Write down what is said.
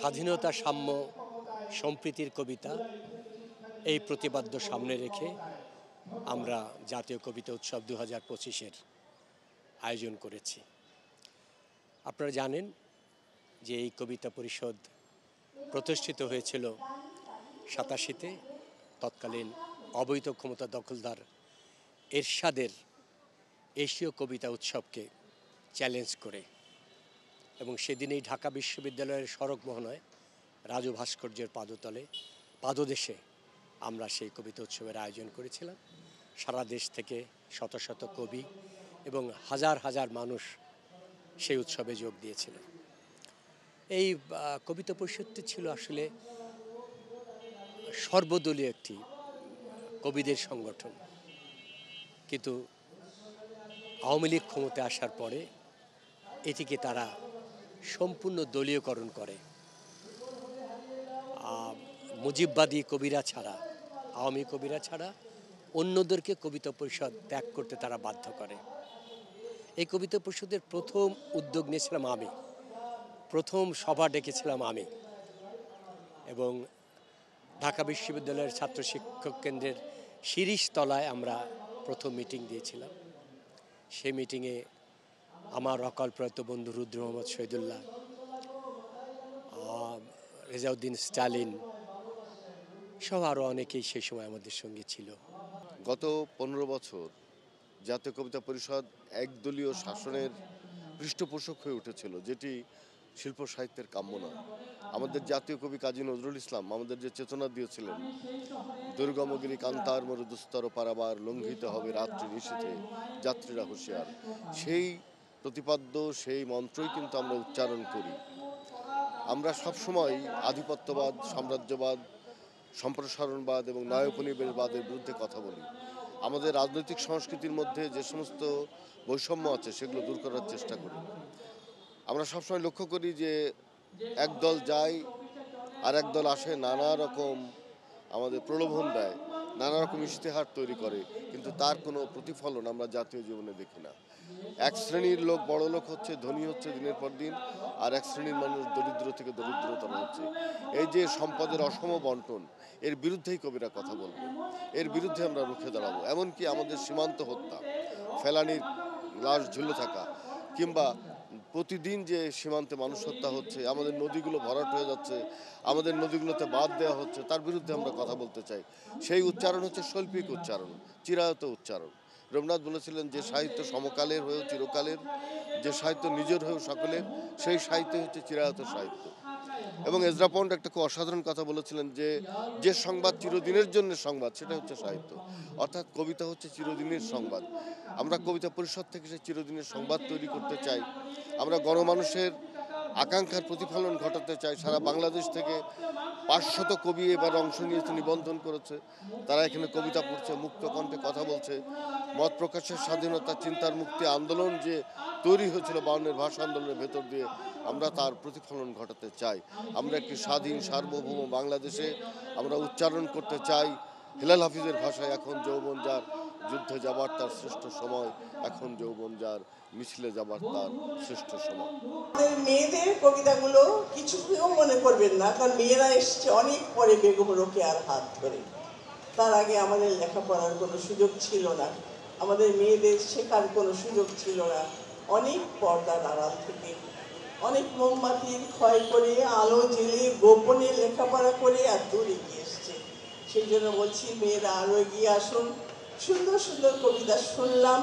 স্বাধীনতা, সাম্য, সম্প্রীতির কবিতা এই প্রতিপাদ্য সামনে রেখে আমরা জাতীয় কবিতা উৎসব 2025-এর আয়োজন করেছি। আপনারা জানেন যে এই কবিতা পরিষদ প্রতিষ্ঠিত হয়েছিল 87-তে তৎকালীন অবৈধ ক্ষমতা দখলদার এরশাদের এশীয় কবিতা উৎসবকে চ্যালেঞ্জ করে, এবং সেদিনেই ঢাকা বিশ্ববিদ্যালয়ের সড়ক মোহনায় রাজু ভাস্কর্যের পাদদেশে আমরা সেই কবিতা উৎসবের আয়োজন করেছিলাম। সারা দেশ থেকে শত শত কবি এবং হাজার হাজার মানুষ সেই উৎসবে যোগ দিয়েছিলেন। এই কবিতা পরিষদটি ছিল আসলে সর্বদলীয় একটি কবিদের সংগঠন, কিন্তু আওয়ামী লীগ ক্ষমতায় আসার পরে এটিকে তারা সম্পূর্ণ দলীয়করণ করে। মুজিববাদী কবিরা ছাড়া, আওয়ামী কবিরা ছাড়া অন্যদেরকে কবিতা পরিষদ ত্যাগ করতে তারা বাধ্য করে। এই কবিতা পরিষদের প্রথম উদ্যোগ নিয়েছিলাম আমি, প্রথম সভা ডেকেছিলাম আমি, এবং ঢাকা বিশ্ববিদ্যালয়ের ছাত্র শিক্ষক কেন্দ্রের শিরিষতলায় আমরা প্রথম মিটিং দিয়েছিলাম। সেই মিটিংয়ে আমার অকাল প্রয়াত বন্ধু রুদ্র মোহাম্মদ শহীদুল্লাহ, রেজাউদ্দিন স্টালিন সহ আরও অনেকেই সেই সময় আমাদের সঙ্গে ছিল। গত 15 বছর জাতীয় কবিতা পরিষদ একদলীয় শাসনের পৃষ্ঠপোষক হয়ে উঠেছিল, যেটি শিল্প সাহিত্যের কাম্য নয়। আমাদের জাতীয় কবি কাজী নজরুল ইসলাম আমাদের যে চেতনা দিয়েছিলেন, দুর্গমগিরি কান্তার মরুদুস্তর পারাবার, লঙ্ঘিত হবে রাত্রি নিশীথে যাত্রীরা হুঁশিয়ার, সেই প্রতিপাদ্য সেই মন্ত্রই কিন্তু আমরা উচ্চারণ করি। আমরা সবসময় আধিপত্যবাদ, সাম্রাজ্যবাদ, সম্প্রসারণবাদ এবং নয়োপনিবেশবাদের বিরুদ্ধে কথা বলি। আমাদের রাজনৈতিক সংস্কৃতির মধ্যে যে সমস্ত বৈষম্য আছে সেগুলো দূর করার চেষ্টা করি। আমরা সবসময় লক্ষ্য করি যে একদল যায় আর একদল আসে, নানা রকম আমাদের প্রলোভন দেয়, নানা রকম ইশতেহার তৈরি করে, কিন্তু তার কোনো প্রতিফলন আমরা জাতীয় জীবনে দেখি না। এক শ্রেণীর লোক বড় লোক হচ্ছে, ধনী হচ্ছে দিনের পর দিন, আর এক শ্রেণীর মানুষ দরিদ্র থেকে দরিদ্রতর হচ্ছে। এই যে সম্পদের অসম বন্টন, এর বিরুদ্ধেই কবিরা কথা বলবে, এর বিরুদ্ধে আমরা রুখে দাঁড়াবো। এমনকি আমাদের সীমান্ত হত্যা, ফেলানির লাশ ঝুলে থাকা, কিংবা প্রতিদিন যে সীমান্তে মানুষ হত্যা হচ্ছে, আমাদের নদীগুলো ভরাট হয়ে যাচ্ছে, আমাদের নদীগুলোতে বাঁধ দেওয়া হচ্ছে, তার বিরুদ্ধে আমরা কথা বলতে চাই। সেই উচ্চারণ হচ্ছে শৈল্পিক উচ্চারণ, চিরায়ত উচ্চারণ। রবীন্দ্রনাথ বলেছিলেন যে সাহিত্য সমকালের হয়েও চিরকালের, যে সাহিত্য নিজের হয়েও সকলের, সেই সাহিত্য হচ্ছে চিরায়ত সাহিত্য। এবং এজরা পন্ড একটা খুব অসাধারণ কথা বলেছিলেন যে যে সংবাদ চিরদিনের জন্য সংবাদ, সেটা হচ্ছে সাহিত্য। অর্থাৎ কবিতা হচ্ছে চিরদিনের সংবাদ। আমরা কবিতা পরিষদ থেকে সেই চিরদিনের সংবাদ তৈরি করতে চাই। আমরা গণমানুষের আকাঙ্ক্ষার প্রতিফলন ঘটাতে চাই। সারা বাংলাদেশ থেকে 500 কবি এবার অংশ নিয়েছে, নিবন্ধন করেছে। তারা এখানে কবিতা পড়ছে, মুক্ত কণ্ঠে কথা বলছে। মত প্রকাশের স্বাধীনতা, চিন্তার মুক্তি আন্দোলন যে তৈরি হয়েছিল 52-এর ভাষা আন্দোলনের ভেতর দিয়ে, আমরা তার প্রতিফলন ঘটাতে চাই। আমরা একটি স্বাধীন সার্বভৌম বাংলাদেশে আমরা উচ্চারণ করতে চাই হেলাল হাফিজের ভাষায়, এখন যৌবন যার যুদ্ধে যাবার তার শ্রেষ্ঠ সময়, এখন যৌবন যার মিছিলে যাবার তার শ্রেষ্ঠ সময়। মেয়েদের কবিতাগুলো কিছু কেউ মনে করবেন না, কারণ মেয়েরা এসছে অনেক পরে বেগম রোকেয়ার হাত ধরে। তার আগে আমাদের লেখাপড়ার কোনো সুযোগ ছিল না, আমাদের মেয়েদের শেখার কোনো সুযোগ ছিল না। অনেক পর্দার আড়াল থেকে, অনেক মোমবাতির ক্ষয় করে, আলো জেলে গোপনে লেখাপড়া করে আর দূর এগিয়ে এসছে। সেই জন্য বলছি, মেয়েরা আরও এগিয়ে আসুন। সুন্দর সুন্দর কবিতা শুনলাম,